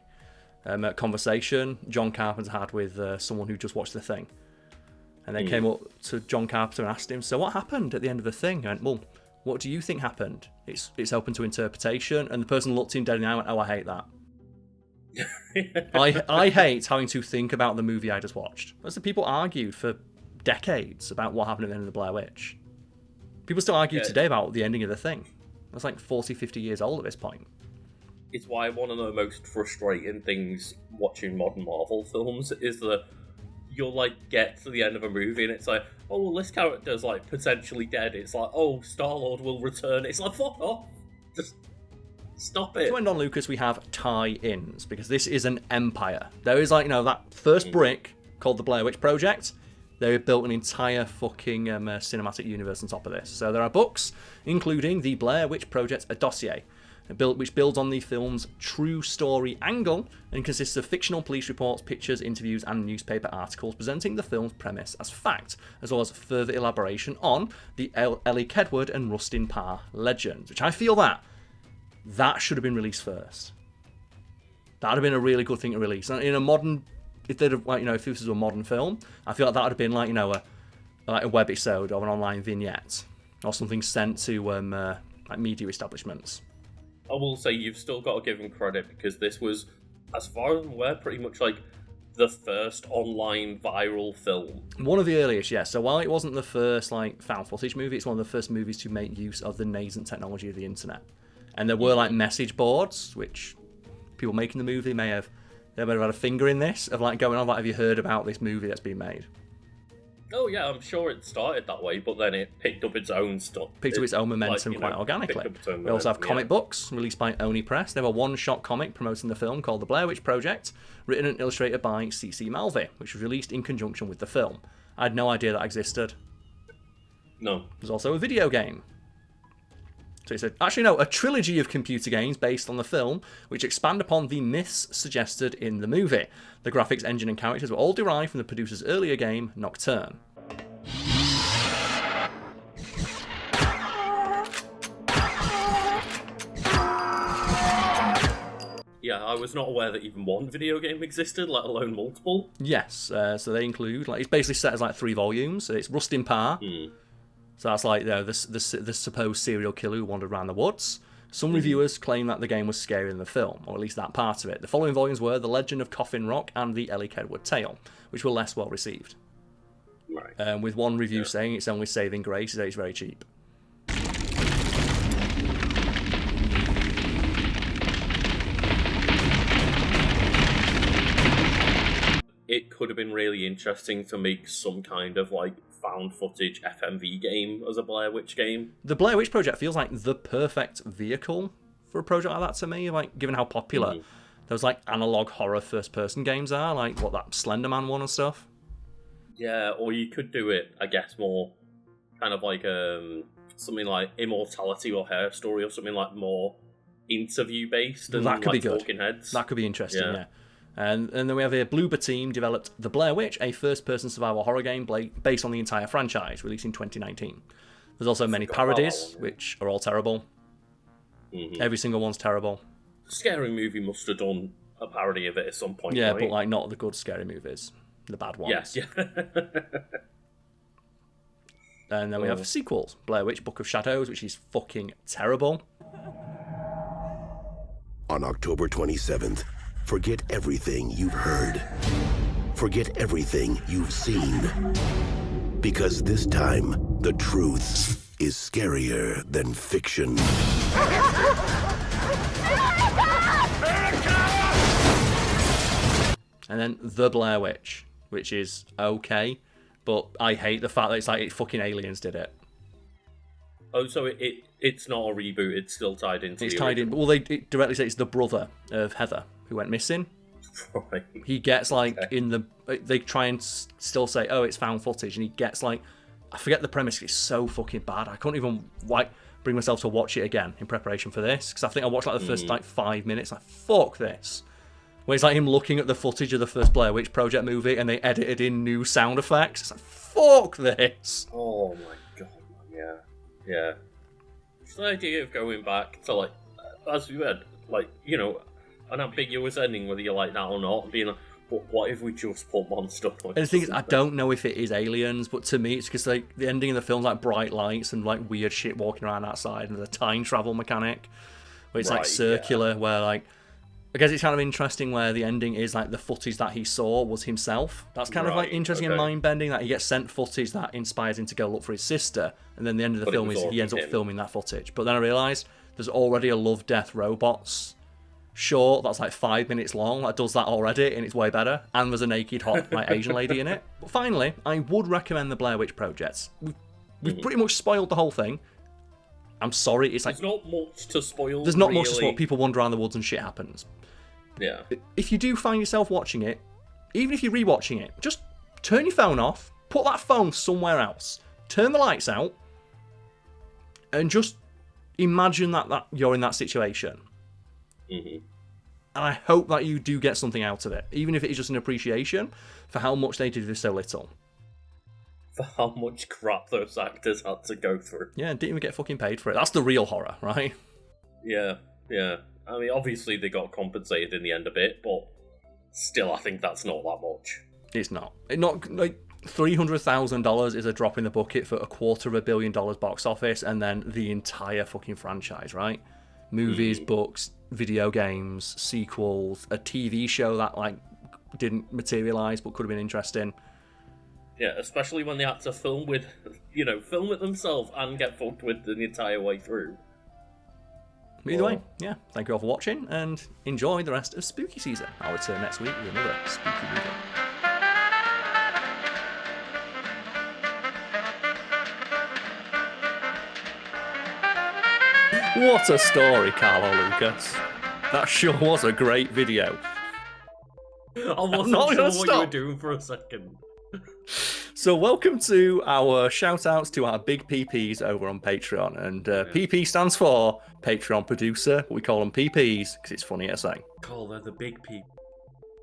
conversation John Carpenter had with someone who just watched The Thing. And then came up to John Carpenter and asked him, so what happened at the end of The Thing? And went, well, what do you think happened? It's open to interpretation. And the person looked him dead in the eye and went, oh, I hate that. I hate having to think about the movie I just watched. That's the people argued for decades about what happened at the end of The Blair Witch. People still argue today about the ending of The Thing. That's like 40, 50 years old at this point. it's why one of the most frustrating things watching modern Marvel films is that you'll like get to the end of a movie and it's like, oh well, this character's like potentially dead. It's like, oh, Star-Lord will return. It's like, fuck off. Just stop it. To end on, Lucas, we have tie-ins, because this is an empire. There is, like, you know, that first brick called the Blair Witch Project. They built an entire fucking cinematic universe on top of this. So there are books, including the Blair Witch Project, a dossier, which builds on the film's true story angle and consists of fictional police reports, pictures, interviews, and newspaper articles presenting the film's premise as fact, as well as further elaboration on the Ellie Kedward and Rustin Parr legends, which I feel that should have been released first. That would have been a really good thing to release. In a modern, if they'd have, like, you know, if this was a modern film, I feel like that would have been like, you know, a webisode or an online vignette or something sent to like media establishments. I will say you've still got to give him credit, because this was, as far as I'm aware, pretty much like the first online viral film. One of the earliest, yes. So while it wasn't the first like found footage movie, it's one of the first movies to make use of the nascent technology of the internet. And there were like message boards, which people making the movie may have had a finger in this, of like going on, like, have you heard about this movie that's been made? Oh yeah, I'm sure it started that way, but then it picked up its own stuff. Picked up its own momentum quite organically. We also have comic books released by Oni Press. They have a one-shot comic promoting the film called The Blair Witch Project, written and illustrated by C.C. Malvey, which was released in conjunction with the film. I had no idea that existed. No. There's also a video game. So he said, actually no, a trilogy of computer games based on the film, which expand upon the myths suggested in the movie. The graphics engine and characters were all derived from the producer's earlier game, Nocturne. Yeah, I was not aware that even one video game existed, let alone multiple. Yes, so they include, like, it's basically set as like 3 volumes. It's Rustin Parr. So that's like, you know, the supposed serial killer who wandered around the woods. Some reviewers claim that the game was scarier than the film, or at least that part of it. The following volumes were The Legend of Coffin Rock and The Ellie Kedward Tale, which were less well received. Right. With one review saying it's only saving grace, that it's very cheap. It could have been really interesting to make some kind of like found footage FMV game as a Blair Witch game. The Blair Witch Project feels like the perfect vehicle for a project like that to me, like, given how popular those like analog horror first person games are, like what that Slender Man one and stuff. Yeah, or you could do it, I guess, more kind of like something like Immortality or Hair Story, or something like more interview based. And that could like be good. Talking Heads. That could be interesting, yeah. And then we have a Bloober team developed The Blair Witch, a first-person survival horror game based on the entire franchise, released in 2019. There's also many parodies, which are all terrible. Every single one's terrible. Scary Movie must have done a parody of it at some point. Yeah, right? but like not the good scary movies, the bad ones. Yeah. And then we have sequels: Blair Witch: Book of Shadows, which is fucking terrible. On October 27th, forget everything you've heard. Forget everything you've seen. Because this time, the truth is scarier than fiction. And then The Blair Witch, which is okay, but I hate the fact that it's like fucking aliens did it. Oh, so it's not a reboot, it's still tied into It's tied in. Well, it directly says it's the brother of Heather, who went missing. Right. He gets like in the... They try and still say, oh, it's found footage, and he gets like... I forget the premise, it's so fucking bad. I couldn't even like bring myself to watch it again in preparation for this, because I think I watched like the first like 5 minutes, like, fuck this. Where it's like him looking at the footage of the first Blair Witch Project movie, and they edited in new sound effects. It's like, fuck this. Oh my god, man, yeah. It's the idea of going back to, like, as we had, like, you know, an ambiguous ending, whether you like that or not, and being like, but what if we just put monster? And the thing is, I don't know if it is aliens, but to me, it's because like the ending of the film's like bright lights and like weird shit walking around outside, and the time travel mechanic, where it's like circular, where like, I guess it's kind of interesting where the ending is like the footage that he saw was himself. That's kind of like interesting and mind bending, that he gets sent footage that inspires him to go look for his sister, and then the end of the film is he ends up filming that footage. But then I realised there's already a Love, Death, Robots Sure, that's like 5 minutes long. That does that already, and it's way better. And there's a naked, hot, like, Asian lady in it. But finally, I would recommend the Blair Witch Project. We've pretty much spoiled the whole thing. I'm sorry, it's like... There's not much to spoil, There's not much to spoil. People wander around the woods and shit happens. Yeah. If you do find yourself watching it, even if you're rewatching it, just turn your phone off, put that phone somewhere else, turn the lights out, and just imagine that you're in that situation. Mm-hmm. And I hope that you do get something out of it, even if it is just an appreciation for how much they did with so little. For how much crap those actors had to go through. Yeah, and didn't even get fucking paid for it. That's the real horror, right? Yeah. I mean, obviously they got compensated in the end a bit, but still, I think that's not that much. It's not. Not like $300,000 is a drop in the bucket for $250 million box office, and then the entire fucking franchise, right? Movies, books, video games, sequels, a TV show that like didn't materialize but could have been interesting. Yeah, especially when they had to film it themselves and get fucked with the entire way through. Either way, yeah, thank you all for watching and enjoy the rest of spooky season. I'll return next week with another spooky movie. What a story, Karl or Lucas. That sure was a great video. I wasn't sure what you were doing for a second. So welcome to our shout-outs to our big PPs over on Patreon. And PP stands for Patreon Producer. We call them PPs because it's funny to say. Carl, they're the big PP.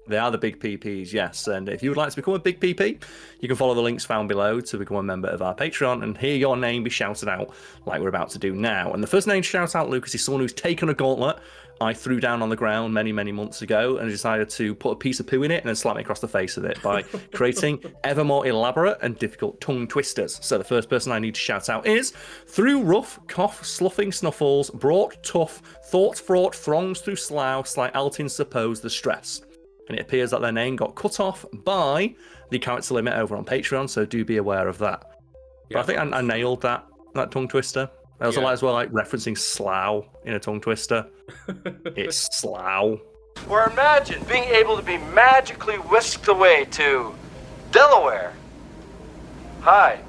They are the big PPs, yes. And if you would like to become a big PP, you can follow the links found below to become a member of our Patreon and hear your name be shouted out like we're about to do now. And the first name to shout out, Lucas, is someone who's taken a gauntlet I threw down on the ground many, many months ago and decided to put a piece of poo in it and then slap me across the face with it by creating ever more elaborate and difficult tongue twisters. So the first person I need to shout out is through rough, cough, sloughing snuffles, brought tough, thought fraught throngs through slough, slight altins suppose the stress. And it appears that their name got cut off by the character limit over on Patreon, so do be aware of that. But I think I nailed that tongue twister. I also like as well like referencing slough in a tongue twister. It's slough. Or imagine being able to be magically whisked away to Delaware. Hi,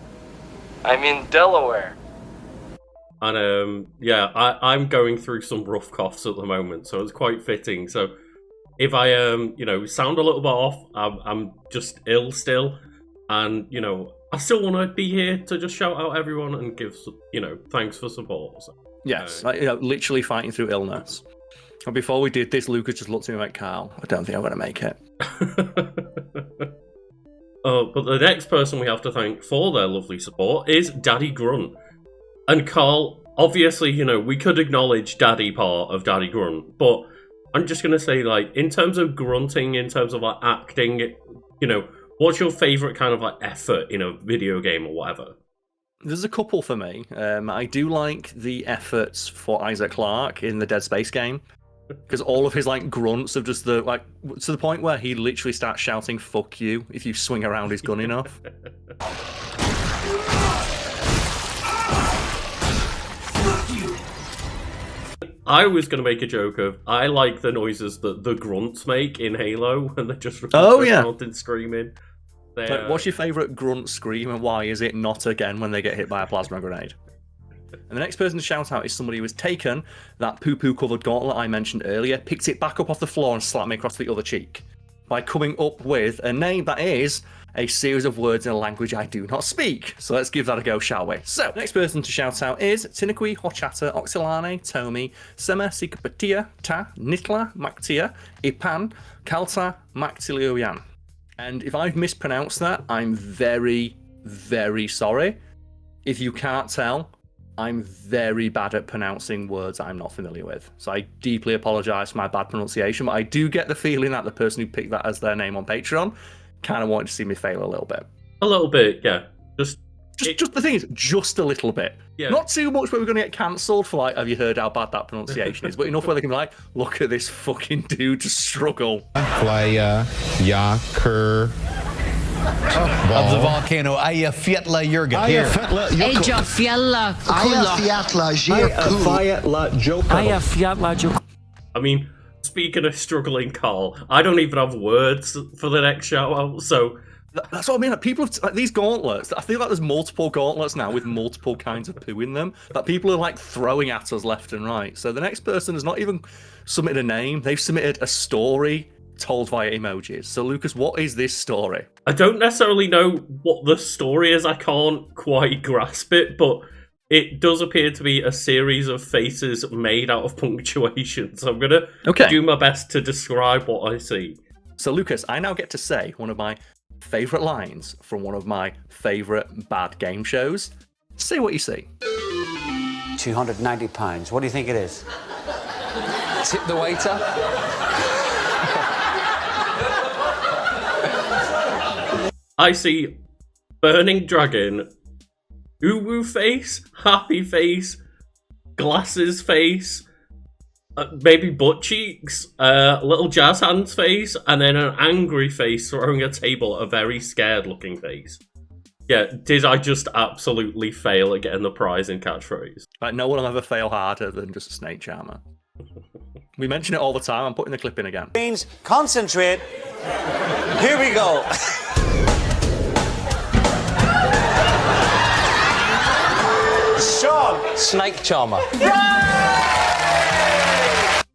I'm in Delaware. And I'm going through some rough coughs at the moment, so it's quite fitting. So if I sound a little bit off, I'm just ill still, and I still want to be here to just shout out everyone and give thanks for support. So, yes, literally fighting through illness. And before we did this, Lucas just looked at me like, Karl, I don't think I'm going to make it. But the next person we have to thank for their lovely support is Daddy Grunt. And Karl, obviously, we could acknowledge Daddy part of Daddy Grunt, but I'm just going to say, like, in terms of grunting, in terms of, like, acting, what's your favourite kind of, like, effort in a video game or whatever? There's a couple for me. I do like the efforts for Isaac Clarke in the Dead Space game, because all of his, like, grunts of just to the point where he literally starts shouting, fuck you, if you swing around his gun enough. I was going to make a joke of, I like the noises that the grunts make in Halo, and they're just and screaming. Like, what's your favourite grunt scream, and why is it not again when they get hit by a plasma grenade? And the next person to shout out is somebody who has taken that poo-poo covered gauntlet I mentioned earlier, picked it back up off the floor and slapped me across the other cheek by coming up with a name that is a series of words in a language I do not speak. So let's give that a go, shall we? So, next person to shout out is Tinakui, Hochata, Oxilane, Tomi, Sema, Sikapatia, Ta, Nitla, Maktia, Ipan, Kalta, Maktilioyan. And if I've mispronounced that, I'm very, very sorry. If you can't tell, I'm very bad at pronouncing words I'm not familiar with. So I deeply apologise for my bad pronunciation, but I do get the feeling that the person who picked that as their name on Patreon kind of wanted to see me fail a little bit. A little bit, yeah. Just the thing is, just a little bit. Yeah. Not too much where we're going to get cancelled for, like, have you heard how bad that pronunciation is? But enough where they can be like, look at this fucking dude struggle. Playa, Yakur. Of the volcano, Aya Fiatla Yurga. Here. Eja Fiatla Kula. Aya Fiatla Joku. I mean, Speaking of struggling, Karl, I don't even have words for the next shout out, so... That's what I mean. Like, people have, like, these gauntlets, I feel like there's multiple gauntlets now with multiple kinds of poo in them that people are like throwing at us left and right. So the next person has not even submitted a name. They've submitted a story told via emojis. So Lucas, what is this story? I don't necessarily know what the story is. I can't quite grasp it, but it does appear to be a series of faces made out of punctuation. So I'm going to do my best to describe what I see. So Lucas, I now get to say one of my favourite lines from one of my favourite bad game shows. Say what you see. £290. What do you think it is? Tip the waiter. I see burning dragon, uwu face, happy face, glasses face, maybe butt cheeks, little jazz hands face, and then an angry face throwing a table, a very scared looking face. Yeah, did I just absolutely fail at getting the prize in catchphrase? Like, no one will ever fail harder than just a snake charmer. We mention it all the time. I'm putting the clip in again. Means concentrate. Here we go. Sean! Snake charmer.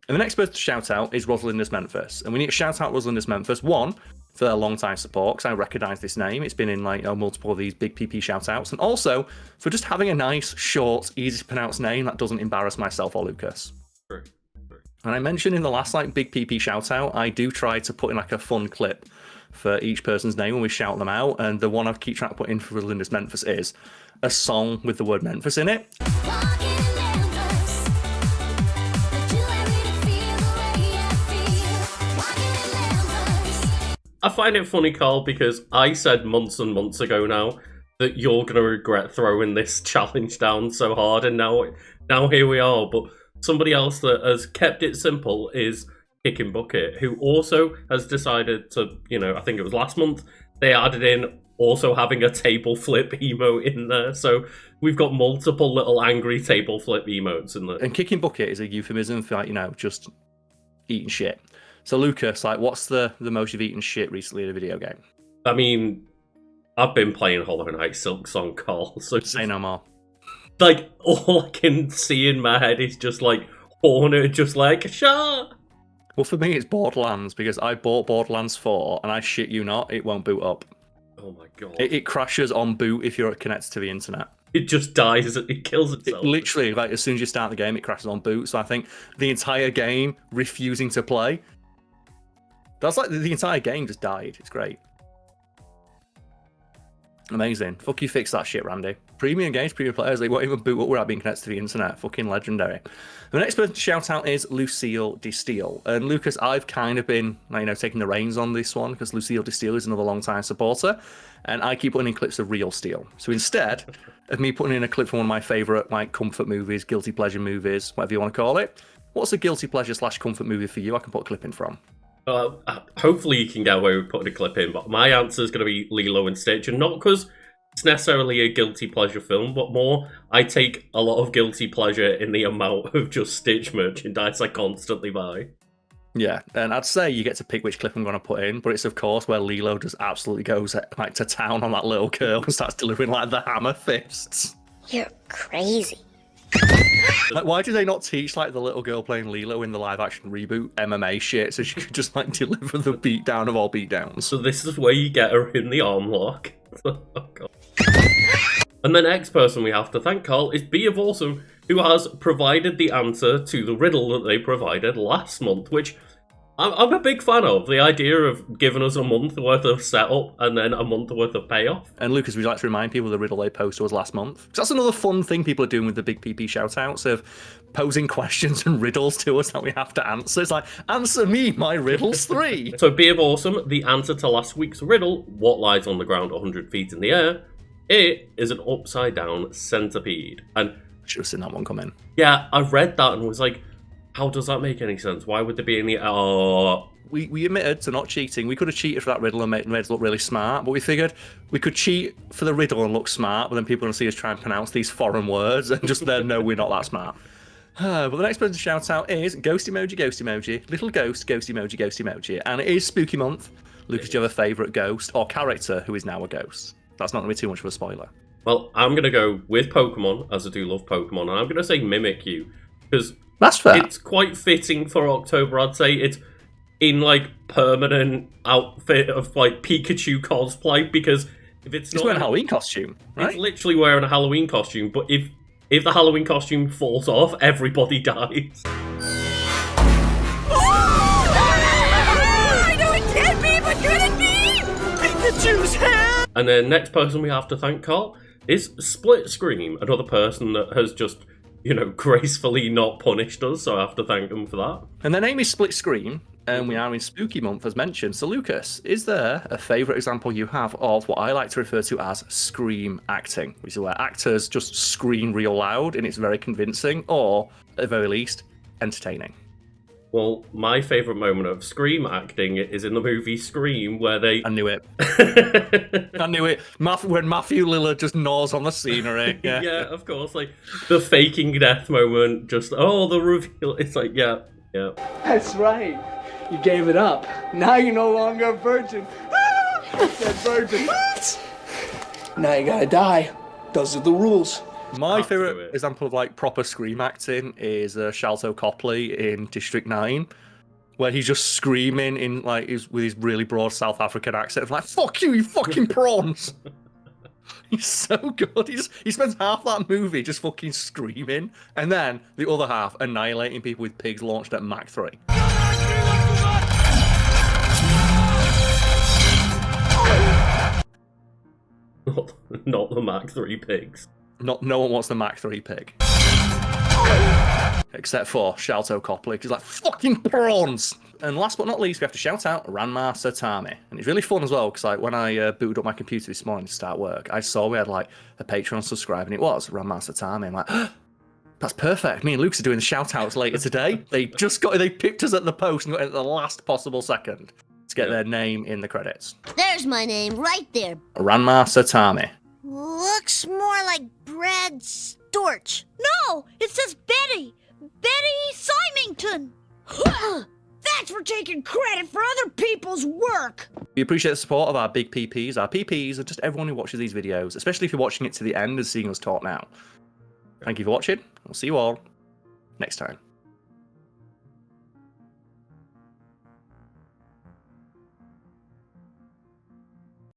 And the next person to shout out is Rosalindus Memphis. And we need to shout out Rosalindus Memphis, one, for their long-time support, because I recognise this name. It's been in like multiple of these big PP shout-outs. And also, for just having a nice, short, easy-to-pronounce name that doesn't embarrass myself or Lucas. True. And I mentioned in the last like big PP shout-out, I do try to put in like a fun clip for each person's name when we shout them out. And the one I keep trying to put in for Rosalindus Memphis is a song with the word Memphis in it. I find it funny, Karl, because I said months and months ago now that you're going to regret throwing this challenge down so hard, and now here we are. But somebody else that has kept it simple is Kicking Bucket, who also has decided to, I think it was last month, they added in also having a table flip emote in there. So we've got multiple little angry table flip emotes in there. And Kicking Bucket is a euphemism for, just eating shit. So Lucas, what's the most you've eaten shit recently in a video game? I mean, I've been playing Hollow Knight Silk Song, Karl. So say no more. All I can see in my head is just Horner, just shut. Well, for me, it's Borderlands, because I bought Borderlands 4, and I shit you not, it won't boot up. Oh my god! It crashes on boot if you're connected to the internet. It just dies. It kills itself. It literally, as soon as you start the game, it crashes on boot. So I think the entire game refusing to play. That's the entire game just died. It's great. Amazing. Fuck you, fix that shit, Randy. Premium games, premium players, they won't even boot up without being connected to the internet. Fucking legendary. The next person to shout out is Lucille DeSteele. And Lucas, I've kind of been, taking the reins on this one, because Lucille DeSteele is another long-time supporter, and I keep putting in clips of Real Steel. So instead of me putting in a clip from one of my favourite, comfort movies, guilty pleasure movies, whatever you want to call it, what's a guilty pleasure / comfort movie for you I can put a clip in from? Hopefully you can get away with putting a clip in, but my answer is going to be Lilo and Stitch, and not because it's necessarily a guilty pleasure film, but more I take a lot of guilty pleasure in the amount of just Stitch merchandise I constantly buy. Yeah, and I'd say you get to pick which clip I'm going to put in, but it's of course where Lilo just absolutely goes to town on that little girl and starts delivering the hammer fists. You're crazy. Why do they not teach the little girl playing Lilo in the live action reboot MMA shit so she could just deliver the beatdown of all beatdowns? So this is where you get her in the arm lock. Oh god. And the next person we have to thank, Karl, is Be of Awesome, who has provided the answer to the riddle that they provided last month, which I'm a big fan of. The idea of giving us a month worth of setup and then a month worth of payoff. And Lucas, would you like to remind people of the riddle they posed to us last month? Because that's another fun thing people are doing with the big PP shout-outs of posing questions and riddles to us that we have to answer. It's answer me my riddles 3. So Be of Awesome, the answer to last week's riddle, what lies on the ground 100 feet in the air? It is an upside-down centipede. And should have seen that one come in. Yeah, I read that and was how does that make any sense? Why would there be any... We admitted to not cheating. We could have cheated for that riddle and made us look really smart, but we figured we could cheat for the riddle and look smart, but then people are going to see us try and pronounce these foreign words and just then know we're not that smart. But the next person to shout out is ghost emoji, little ghost emoji, and it is spooky month. Lucas, do you have a favourite ghost or character who is now a ghost? That's not going to be too much of a spoiler. Well, I'm going to go with Pokemon, as I do love Pokemon, and I'm going to say Mimikyu, because that's fair. It's quite fitting for October, I'd say. It's in, like, permanent outfit of, like, Pikachu cosplay, because if it's not... wearing a Halloween costume, right? It's literally wearing a Halloween costume, but if the Halloween costume falls off, everybody dies. I know it can't be, but could it be? Pikachu's hair! And then next person we have to thank, Karl, is Split Scream, another person that has just, you know, gracefully not punished us, so I have to thank them for that. And their name is Split Scream, and we are in Spooky Month, as mentioned. So, Lucas, is there a favourite example you have of what I like to refer to as scream acting, which is where actors just scream real loud and it's very convincing, or, at the very least, entertaining? Well, my favourite moment of scream acting is in the movie Scream, where they... I knew it. I knew it. When Matthew Lillard just gnaws on the scenery. Yeah. Yeah, of course. Like, the faking death moment, just, the reveal. It's like, yeah. That's right. You gave it up. Now you're no longer a virgin. That virgin. Now you gotta die. Those are the rules. My favourite example of like proper scream acting is Shalto Copley in District 9, where he's just screaming in like with his really broad South African accent, like "Fuck you, you fucking prawns!" He's so good. He spends half that movie just fucking screaming, and then the other half annihilating people with pigs launched at Mach 3. Not the Mach 3 pigs. No one wants the Mach 3 pig. Except for Shalto Copley, because he's like, fucking prawns! And last but not least, we have to shout out Ranma Satami. And it's really fun as well, because like, when I booted up my computer this morning to start work, I saw we had like a Patreon subscribe, and it was Ranma Satami. I'm like, that's perfect. Me and Lucas are doing the shout outs later today. They picked us at the post and got it at the last possible second to get their name in the credits. There's my name right there. Ranma Satami. Looks more like Brad Storch. No, it says Betty. Betty Symington. Thanks for taking credit for other people's work. We appreciate the support of our big PPs, our PPs, and just everyone who watches these videos, especially if you're watching it to the end and seeing us talk now. Thank you for watching. We'll see you all next time.